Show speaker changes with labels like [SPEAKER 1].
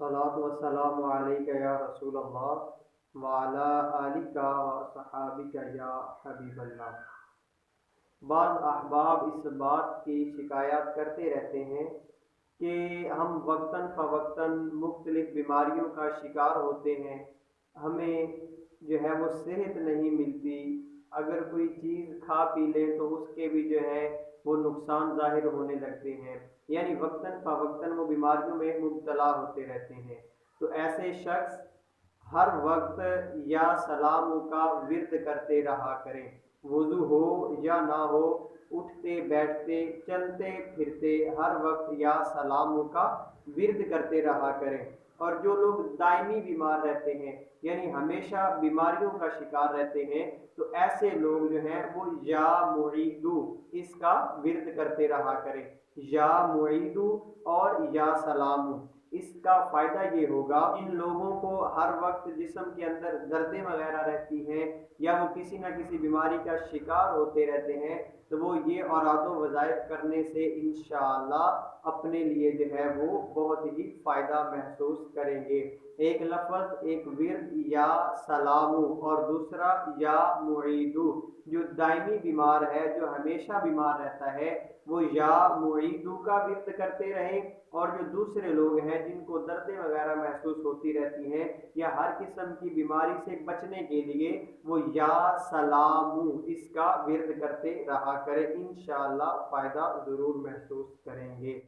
[SPEAKER 1] अस्सलातु वस्सलामु अलैका या रसूल अल्लाह वाला आलिका व सहाबिका या हबीबल्लाह। बाज़ अहबाब इस बात की शिकायत करते रहते हैं कि हम वक्तन फ़वक्तन मुख्तलिफ़ बीमारियों का शिकार होते हैं, हमें जो है वो सेहत नहीं मिलती। अगर कोई चीज़ खा पी लें तो उसके भी जो है वो नुकसान ज़ाहिर होने लगते हैं, यानी वक्तन फ़वक्तन वो बीमारियों में मुब्तला होते रहते हैं। तो ऐसे शख्स हर वक्त या सलामों का विर्द करते रहा करें, वुज़ू हो या ना हो, उठते बैठते चलते फिरते हर वक्त या सलामों का विर्द करते रहा करें। और जो लोग दायमी बीमार रहते हैं, यानी हमेशा बीमारियों का शिकार रहते हैं, तो ऐसे लोग जो हैं वो या मुईदू इसका विर्द करते रहा करें। या मुईदू और या सलामू, इसका फ़ायदा ये होगा, इन लोगों को हर वक्त जिस्म के अंदर दर्दें वगैरह रहती हैं या वो किसी न किसी बीमारी का शिकार होते रहते हैं, तो वो ये औरादो वज़ाइफ करने से इंशाअल्लाह अपने लिए जो है वो बहुत ही फ़ायदा महसूस करेंगे। एक लफ्ज़, एक विर्द या सलामू और दूसरा या मुईदू। जो दायमी बीमार है, जो हमेशा बीमार रहता है, वो या मुईदू का विर्द करते रहें। और जो दूसरे लोग हैं जिनको दर्दें वगैरह महसूस होती रहती हैं या हर किस्म की बीमारी से बचने के लिए वो या सलामू इसका विर्द करते रहा करें, इंशाअल्लाह फ़ायदा ज़रूर महसूस करेंगे।